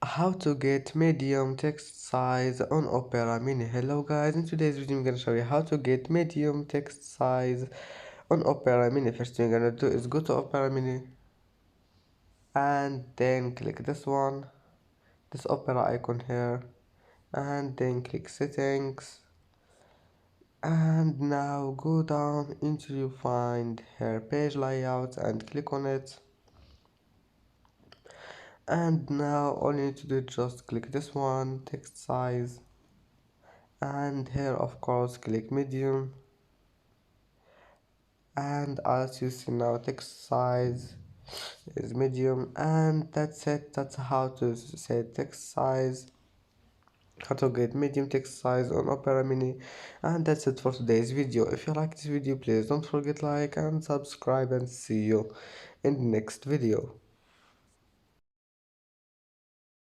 How to get medium text size on Opera Mini. Hello guys, in today's video I'm gonna show you how to get medium text size on Opera Mini. First thing you're gonna do is go to Opera Mini and then click this Opera icon here, and then click settings, and now go down until you find here page layout and click on it. And now all you need to do is just click this one, text size, and here of course click medium, and as you see now text size is medium, and that's it. That's how to set text size, how to get medium text size on Opera Mini. And that's it for today's video. If you like this video, please don't forget like and subscribe, and see you in the next video.